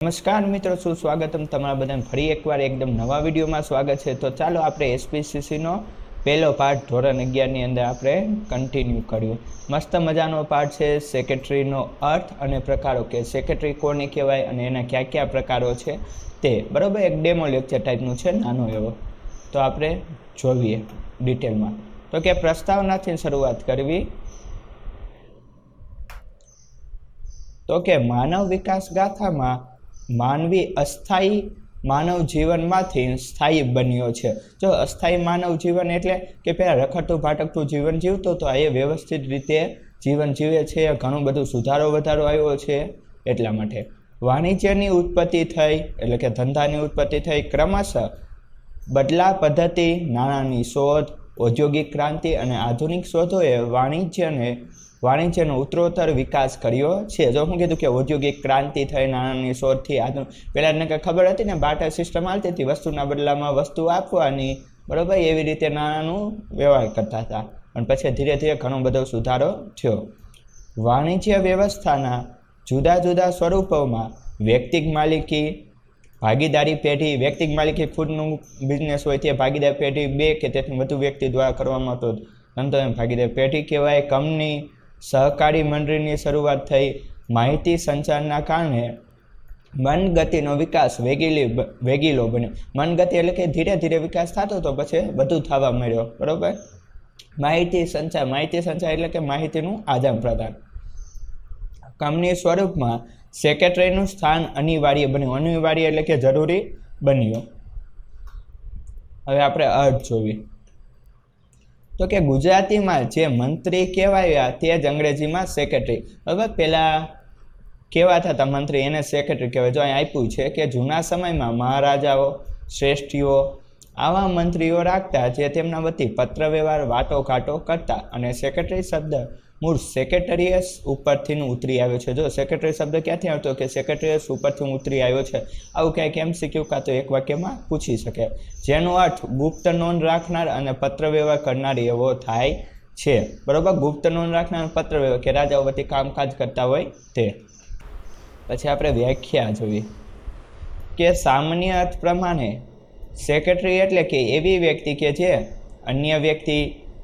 નમસ્કાર મિત્રો, સ્વાગતમ તમારા બધાને ફરી એકવાર એકદમ નવા વિડીયોમાં સ્વાગત છે. તો ચાલો આપણે એસપીસીસીનો પહેલો પાર્ટ ધોરણ 11ની અંદર આપણે કન્ટિન્યુ કર્યું. મસ્ત મજાનો પાર્ટ છે સેક્રેટરીનો અર્થ અને પ્રકારો, કે સેક્રેટરી કોને કહેવાય અને એના કયા કયા પ્રકારો છે તે. બરાબર, એક ડેમો લેક્ચર ટાઈપનું છે, નાનો એવો. તો આપણે જોઈએ ડિટેલમાં. તો કે પ્રસ્તાવનાથી શરૂઆત કરવી. તો કે માનવ વિકાસ ગાથામાં માનવી અસ્થાયી માનવ જીવનમાંથી સ્થાયી બન્યો છે. જો અસ્થાયી માનવ જીવન એટલે કે પહેલાં રખડતું ભાટકતું જીવન જીવતો તો એ વ્યવસ્થિત રીતે જીવન જીવે છે, ઘણું બધું સુધારો વધારો આવ્યો છે. એટલા માટે વાણિજ્યની ઉત્પત્તિ થઈ, એટલે કે ધંધાની ઉત્પત્તિ થઈ. ક્રમશઃ બદલા પદ્ધતિ, નાણાંની શોધ, ઔદ્યોગિક ક્રાંતિ અને આધુનિક શોધોએ વાણિજ્યનો ઉત્તરોત્તર વિકાસ કર્યો છે. જો હું કીધું કે ઔદ્યોગિક ક્રાંતિ થઈ, નાણાંની શોધથી પહેલાં ને કંઈ ખબર હતી ને, બાર્ટર સિસ્ટમ હાલતી હતી, વસ્તુના બદલામાં વસ્તુ આપવાની, બરાબર, એવી રીતે નાણાંનું વ્યવહાર કરતા હતા. અને પછી ધીરે ધીરે ઘણો બધો સુધારો થયો. વાણિજ્ય વ્યવસ્થાના જુદા જુદા સ્વરૂપોમાં વ્યક્તિગત માલિકી, ભાગીદારી પેઢી. વ્યક્તિગત માલિકી ખુદનું બિઝનેસ હોય તે ભાગીદાર પેઢી, બે કે તેથી વધુ વ્યક્તિ દ્વારા કરવામાં આવતો ધંધો એમ ભાગીદાર પેઢી કહેવાય. કંપની, સહકારી મંડળીની શરૂઆત થઈ. માહિતી સંચારના કારણે મનગતિનો વિકાસ વેગીલો બન્યો. મનગતિ એટલે કે ધીરે ધીરે વિકાસ થતો હતો, પછી બધું થવા મળ્યો. બરાબર. માહિતી સંચાર એટલે કે માહિતીનું આદાન પ્રદાન. કંપની સ્વરૂપમાં સેક્રેટરીનું સ્થાન અનિવાર્ય બન્યું. અનિવાર્ય એટલે કે જરૂરી બન્યું. હવે આપણે અર્થ જોવી. તો કે ગુજરાતીમાં જે મંત્રી કહેવાયા તે જ અંગ્રેજીમાં સેક્રેટરી. હવે પહેલાં કહેવાતા હતા મંત્રી, એને સેક્રેટરી કહેવાય. જો અહીં આપ્યું છે કે જૂના સમયમાં મહારાજાઓ, શ્રેષ્ઠીઓ આવા મંત્રીઓ રાખતા જે તેમના વતી પત્ર વ્યવહાર, વાટોઘાટો કરતા. અને સેક્રેટરી શબ્દ મૂળ સેક્રેટરીએસ ઉપરથી ઉતરી આવ્યો છે. જો સેક્રેટરી શબ્દ ક્યાંથી આવતો, કે સેક્રેટરીએસ ઉપરથી ઉતરી આવ્યો છે. આવું ક્યાંક MCQ કાં તો એક વાક્યમાં પૂછી શકે. જેનો અર્થ ગુપ્ત નોંધ રાખનાર અને પત્ર વ્યવહાર કરનાર એવો થાય છે. બરાબર, ગુપ્ત નોંધ રાખનાર પત્ર વ્યવહાર, કે રાજાઓ વતી કામકાજ કરતા હોય તે. પછી આપણે વ્યાખ્યા જોઈએ કે સામાન્ય અર્થ પ્રમાણે સેક્રેટરી એટલે કે એવી વ્યક્તિ કે જે અન્ય વ્યક્તિ,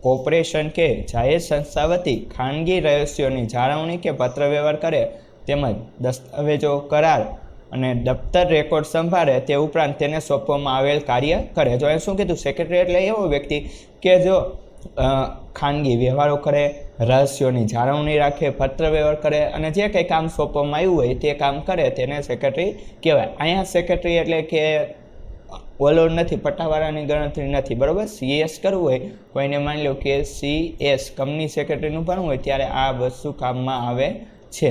કોર્પોરેશન કે જાહેર સંસ્થા વતી ખાનગી રહસ્યોની જાળવણી કે પત્ર વ્યવહાર કરે, તેમજ દસ્તાવેજો, કરાર અને દફતર રેકોર્ડ સંભાળે. તે ઉપરાંત તેને સોંપવામાં આવેલ કાર્ય કરે. જો એ શું કીધું, સેક્રેટરી એટલે એવો વ્યક્તિ કે જો ખાનગી વ્યવહારો કરે, રહસ્યોની જાળવણી રાખે, પત્ર વ્યવહાર કરે અને જે કંઈ કામ સોંપવામાં આવ્યું હોય તે કામ કરે, તેને સેક્રેટરી કહેવાય. અહીંયા સેક્રેટરી એટલે કે ઓલો નથી, પટ્ટાવાળાની ગણતરી નથી. બરાબર, CS કરવું હોય કોઈને, માની લો કે CS કંપની સેક્રેટરીનું ભણવું હોય, ત્યારે આ વસ્તુ કામમાં આવે છે.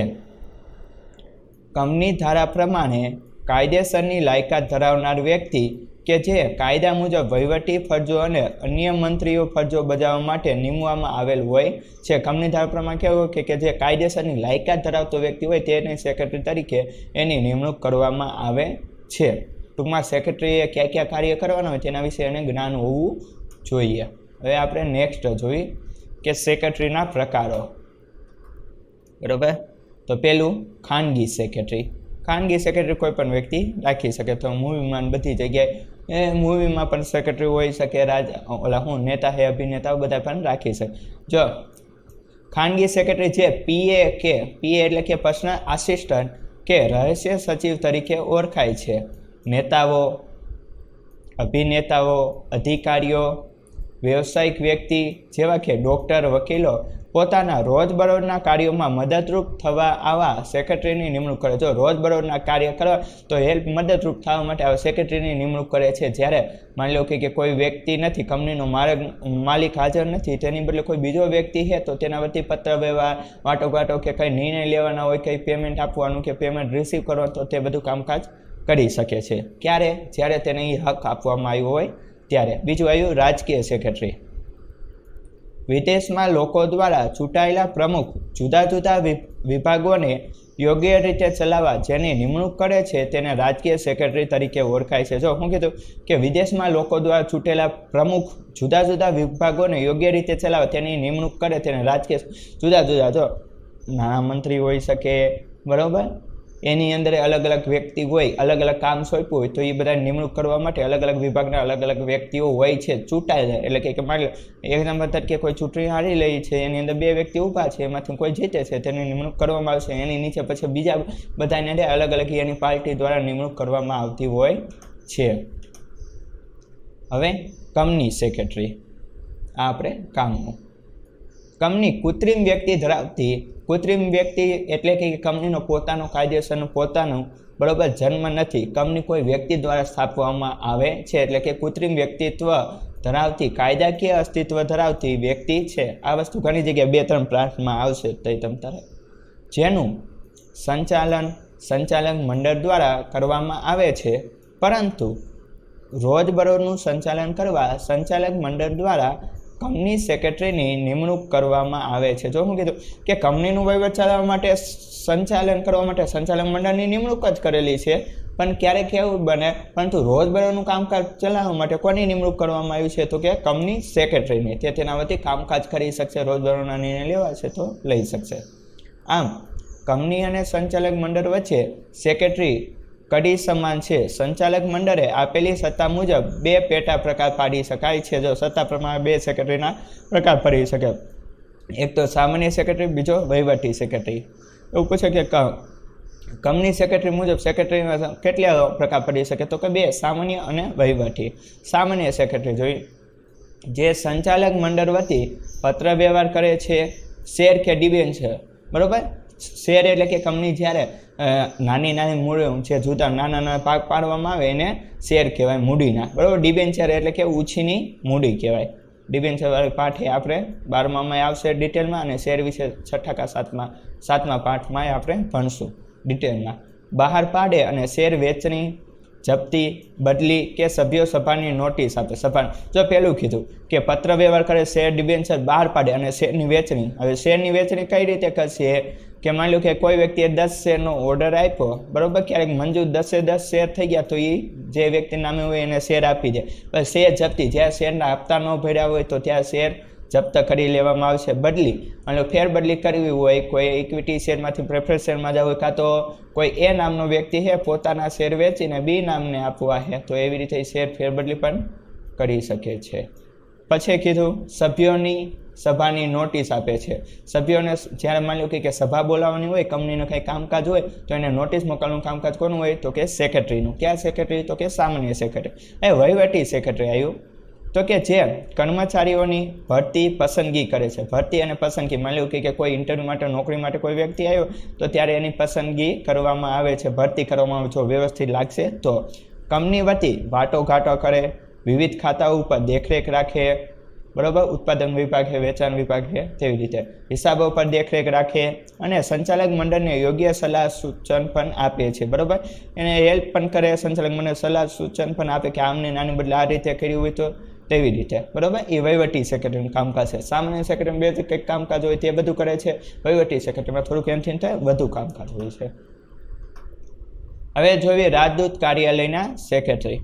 કંપની ધારા પ્રમાણે કાયદેસરની લાયકાત ધરાવનાર વ્યક્તિ કે જે કાયદા મુજબ વહીવટી ફરજો અને અન્ય મંત્રીઓ ફરજો બજાવવા માટે નીમવામાં આવેલ હોય છે. કંપની ધારા પ્રમાણે કેવું હોય કે જે કાયદેસરની લાયકાત ધરાવતો વ્યક્તિ હોય તેને સેક્રેટરી તરીકે એની નિમણૂક કરવામાં આવે છે. ટૂંકમાં સેક્રેટરીએ કયા કયા કાર્ય કરવાના હોય તેના વિશે એને જ્ઞાન હોવું જોઈએ. હવે આપણે નેક્સ્ટ જોઈએ કે સેક્રેટરીના પ્રકારો. બરાબર, તો પહેલું ખાનગી સેક્રેટરી. ખાનગી સેક્રેટરી કોઈ પણ વ્યક્તિ રાખી શકે. તો મૂવીમાં બધી જગ્યાએ મૂવીમાં પણ સેક્રેટરી હોઈ શકે, નેતા હે, અભિનેતાઓ બધા પણ રાખી શકે. જો ખાનગી સેક્રેટરી જે PA એટલે કે પર્સનલ આસિસ્ટન્ટ કે રહસ્ય સચિવ તરીકે ઓળખાય છે. નેતાઓ, અભિનેતાઓ, અધિકારીઓ, વ્યવસાયિક વ્યક્તિ જેવા કે ડૉક્ટર, વકીલો પોતાના રોજબરોજના કાર્યોમાં મદદરૂપ થવા આવા સેક્રેટરીની નિમણૂક કરે. જો રોજબરોજના કાર્ય કરવા તો મદદરૂપ થવા માટે આવા સેક્રેટરીની નિમણૂક કરે છે. જ્યારે માની લો કે કોઈ વ્યક્તિ નથી, કંપનીનો માલિક હાજર નથી, તેની બદલે કોઈ બીજો વ્યક્તિ છે, તો તેના વતી પત્ર વ્યવહાર, વાટોઘાટો કે કંઈ નિર્ણય લેવાના હોય, કંઈ પેમેન્ટ આપવાનું કે પેમેન્ટ રિસીવ કરવાનું, તો તે બધું કામકાજ કરી શકે છે. ક્યારે? જ્યારે તેને એ હક આપવામાં આવ્યો હોય ત્યારે. બીજું આવ્યું રાજકીય સેક્રેટરી. વિદેશમાં લોકો દ્વારા ચૂંટાયેલા પ્રમુખ જુદા જુદા વિભાગોને યોગ્ય રીતે ચલાવવા જેની નિમણૂક કરે છે તેને રાજકીય સેક્રેટરી તરીકે ઓળખાય છે. જો હું કીધું કે વિદેશમાં લોકો દ્વારા ચૂંટેલા પ્રમુખ જુદા જુદા વિભાગોને યોગ્ય રીતે ચલાવે તેની નિમણૂક કરે તેને રાજકીય જુદા જુદા. જો નાણામંત્રી હોઈ શકે, બરાબર, એની અંદર અલગ અલગ વ્યક્તિ હોય, અલગ અલગ કામ સોંપ્યું હોય, તો એ બધા નિમણૂક કરવા માટે અલગ અલગ વિભાગના અલગ અલગ વ્યક્તિઓ હોય છે, ચૂંટાય જાય. એટલે કે માની લો એક્ઝામ્પલ તરીકે કોઈ ચૂંટણી હારી રહી છે, એની અંદર 2 વ્યક્તિ ઊભા છે, એમાંથી કોઈ જીતે છે, તેની નિમણૂક કરવામાં આવશે. એની નીચે પછી બીજા બધાને અલગ અલગ એની પાર્ટી દ્વારા નિમણૂક કરવામાં આવતી હોય છે. હવે કંપની સેક્રેટરી, આ આપણે કામનું. કંપની કૃત્રિમ વ્યક્તિ ધરાવતી, કૃત્રિમ વ્યક્તિ એટલે કે કંપનીનો પોતાનો કાયદેસરનો પોતાનો બરોબર જન્મ નથી, કંપની કોઈ વ્યક્તિ દ્વારા સ્થાપવામાં આવે છે. એટલે કે કૃત્રિમ વ્યક્તિત્વ ધરાવતી, કાયદાકીય અસ્તિત્વ ધરાવતી વ્યક્તિ છે. આ વસ્તુ ઘણી જગ્યાએ 2-3 પાઠમાં આવશે, તો તમ તારે જેનું સંચાલન મંડળ દ્વારા કરવામાં આવે છે, પરંતુ રોજબરોજનું સંચાલન કરવા સંચાલક મંડળ દ્વારા કંપની સેક્રેટરીની નિમણૂક કરવામાં આવે છે. જો હું કીધું કે કંપનીનું વહીવટ ચલાવવા માટે, સંચાલન કરવા માટે સંચાલક મંડળની નિમણૂક જ કરેલી છે, પણ ક્યારેક એવું બને, પરંતુ રોજબરોજનું કામકાજ ચલાવવા માટે કોની નિમણૂક કરવામાં આવી છે? તો કે કંપની સેક્રેટરીની. તે તેના વતી કામકાજ કરી શકશે, રોજબરોજના નિર્ણય લેવા છે તો લઈ શકશે. આમ કંપની અને સંચાલક મંડળ વચ્ચે સેક્રેટરી કડી સમાન છે. સંચાલક મંડળે આપેલી સત્તા મુજબ 2 પેટા પ્રકાર પાડી શકાય છે. જો સત્તા પ્રમાણે 2 સેક્રેટરીના પ્રકાર પાડી શકે, એક તો સામાન્ય સેક્રેટરી, બીજો વહીવટી સેક્રેટરી. એવું પૂછે કે કંપની સેક્રેટરી મુજબ સેક્રેટરીના કેટલા પ્રકાર પડી શકે? તો કે 2, સામાન્ય અને વહીવટી. સામાન્ય સેક્રેટરી જોઈ જે સંચાલક મંડળ વતી પત્ર વ્યવહાર કરે છે, શેર કે ડિબેન્ચર, બરોબર. શેર એટલે કે કંપની જ્યારે નાની મૂડી છે, જુદા નાના ભાગ પાડવામાં આવે એને શેર કહેવાય, મૂડીના, બરાબર. ડિબેન્ચર એટલે કે ઉછીની મૂડી કહેવાય. ડિબેન્ચર વાળી પાઠ એ આપણે 12માં આવશે ડિટેલમાં, અને શેર વિશે 6ઠા કે 7મા પાઠમાં આપણે ભણશું ડિટેલમાં. બહાર પાડે અને શેર વેચણી, જપ્તી, બદલી કે સભ્યો સભાની નોટિસ આપે. સભા જો પેલું કીધું કે પત્ર વ્યવહાર કરે, શેર ડિબેન્ચર બહાર પાડે અને શેરની વેચણી. હવે શેરની વેચણી કઈ રીતે કરશે? કે માની લો કે કોઈ વ્યક્તિએ 10 શેરનો ઓર્ડર આપ્યો, બરોબર, ક્યારેક મંજૂર 10 શેર થઈ ગયા, તો એ જે વ્યક્તિ નામે હોય એને શેર આપી દે. પછી શેર જપ્તી, જ્યાં શેરના હપ્તા ન ભર્યા હોય તો ત્યાં શેર જપ્ત કરી લેવામાં આવશે. બદલી, અને ફેરબદલી કરવી હોય, કોઈ ઇક્વિટી શેરમાંથી પ્રેફરન્સ શેરમાં જવું હોય, કાં તો કોઈ એ નામનો વ્યક્તિ છે પોતાના શેર વેચીને બી નામને આપવા છે, તો એવી રીતે શેર ફેરબદલી પણ કરી શકે છે. પછી કીધું સભ્યોની સભાની નોટિસ આપે છે. સભ્યોને જ્યારે માની લો કે સભા બોલાવવાની હોય, કંપનીનું કંઈ કામકાજ હોય, તો એને નોટિસ મોકલવાનું કામકાજ કોનું હોય? તો કે સેક્રેટરીનું. ક્યાં સેક્રેટરી? તો કે સામાન્ય સેક્રેટરી. એ વહીવટી સેક્રેટરી આવ્યું, તો કે જે કર્મચારીઓની ભરતી પસંદગી કરે છે. ભરતી અને પસંદગી, માની લો કે કોઈ ઇન્ટરવ્યૂ માટે, નોકરી માટે કોઈ વ્યક્તિ આવ્યો, તો ત્યારે એની પસંદગી કરવામાં આવે છે, ભરતી કરવામાં આવે. જો વ્યવસ્થિત લાગશે તો. કંપની વતી વાટાઘાટો કરે, વિવિધ ખાતાઓ ઉપર દેખરેખ રાખે, બરોબર. ઉત્પાદન વિભાગ છે, વેચાણ વિભાગ છે, તેવી રીતે હિસાબો પર દેખરેખ રાખે, અને સંચાલક મંડળને યોગ્ય સલાહ સૂચન પણ આપે છે, બરોબર. એને હેલ્પ પણ કરે, સંચાલક મંડળ સલાહ સૂચન પણ આપે કે આમને નાની બદલે આ રીતે કર્યું હોય તો તેવી રીતે, બરોબર. એ વહીવટી સેક્રેટરીનું કામકાજ છે. સામાન્ય સેક્રેટરી બે કંઈક કામકાજ હોય તે બધું કરે છે. વહીવટી સેક્રેટરીમાં થોડુંક એમથી થાય વધુ કામકાજ હોય છે. હવે જોઈએ રાજદૂત કાર્યાલયના સેક્રેટરી.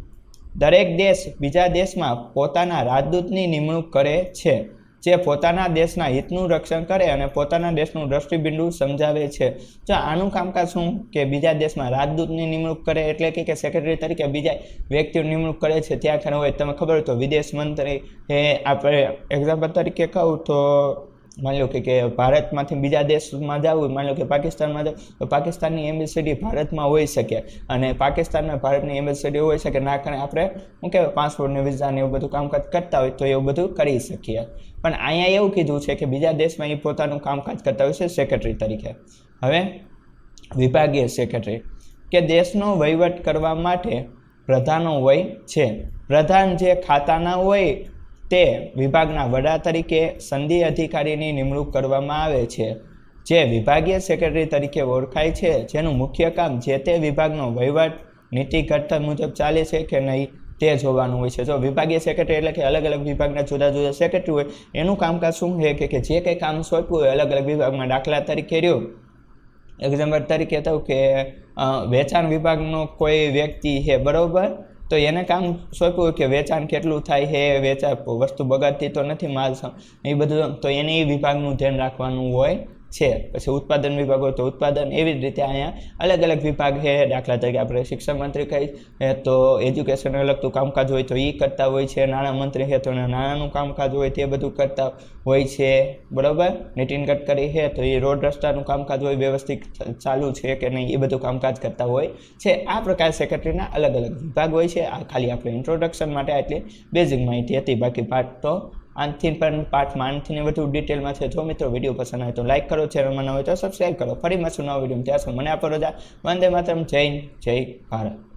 દરેક દેશ બીજા દેશમાં પોતાના રાજદૂતની નિમણૂક કરે છે, જે પોતાના દેશના હિતનું રક્ષણ કરે અને પોતાના દેશનું દ્રષ્ટિબિંદુ સમજાવે છે. જો આનું કામકાજ શું કે બીજા દેશમાં રાજદૂતની નિમણૂક કરે, એટલે કે સેક્રેટરી તરીકે બીજા વ્યક્તિની નિમણૂક કરે છે. ત્યાં ખરે હોય, તમે ખબર હોય તો વિદેશ મંત્રી, આપણે એક્ઝામ્પલ તરીકે કહું તો માની લો કે ભારતમાંથી બીજા દેશમાં જવું, માની લો કે પાકિસ્તાનમાં જવું, તો પાકિસ્તાનની એમ્બેસેડી ભારતમાં હોઈ શકે, અને પાકિસ્તાનમાં ભારતની એમ્બેસેડી હોઈ શકે. ના કારણે આપણે શું કહેવાય, પાસપોર્ટની વિઝાને એવું બધું કામકાજ કરતા હોય તો એવું બધું કરી શકીએ. પણ અહીંયા એવું કીધું છે કે બીજા દેશમાં એ પોતાનું કામકાજ કરતા હોય છે સેક્રેટરી તરીકે. હવે વિભાગીય સેક્રેટરી, કે દેશનો વહીવટ કરવા માટે પ્રધાનો હોય છે. પ્રધાન જે ખાતાના હોય તે વિભાગના વડા તરીકે સંધિ અધિકારીની નિમણૂક કરવામાં આવે છે, જે વિભાગીય સેક્રેટરી તરીકે ઓળખાય છે, જેનું મુખ્ય કામ જે તે વિભાગનો વહીવટ નીતિ ઘડતર મુજબ ચાલે છે કે નહીં તે જોવાનું હોય છે. જો વિભાગીય સેક્રેટરી એટલે કે અલગ અલગ વિભાગના જુદા જુદા સેક્રેટરી હોય, એનું કામકાજ શું છે કે જે કંઈ કામ સોંપ્યું હોય અલગ અલગ વિભાગમાં, દાખલા તરીકે રહ્યું, એક્ઝામ્પલ તરીકે થયું કે વેચાણ વિભાગનો કોઈ વ્યક્તિ છે, બરાબર, તો એને કામ સોંપ્યું કે વેચાણ કેટલું થાય છે, વસ્તુ બગાડતી તો નથી માલ, એ બધું, તો એને એ વિભાગનું ધ્યાન રાખવાનું હોય છે. પછી ઉત્પાદન વિભાગ હોય તો ઉત્પાદન, એવી જ રીતે અહીંયા અલગ અલગ વિભાગ છે. દાખલા તરીકે આપણે શિક્ષણ મંત્રી કહીએ તો એજ્યુકેશનને લગતું કામકાજ હોય તો એ કરતા હોય છે. નાણામંત્રી છે તો નાણાંનું કામકાજ હોય તે બધું કરતા હોય છે. બરાબર. નીતિન ગડકરી છે તો એ રોડ રસ્તાનું કામકાજ હોય વ્યવસ્થિત ચાલુ છે કે નહીં એ બધું કામકાજ કરતા હોય છે. આ પ્રકારે સેક્રેટરીના અલગ અલગ વિભાગ હોય છે. આ ખાલી આપણે ઇન્ટ્રોડક્શન માટે આટલી બેઝિક માહિતી હતી. બાકી પાર્ટ તો આનાથી પણ પાર્ટમાં આનાથી વધુ ડિટેલમાં છે. જો મિત્રો વિડીયો પસંદ આવે તો લાઈક કરો, ચેનલમાં ન હોય તો સબસ્ક્રાઈબ કરો. ફરી મળશું નવા વિડીયો. ત્યાં સુધી મને આપો રજા. વંદે માતરમ. જય ભારત.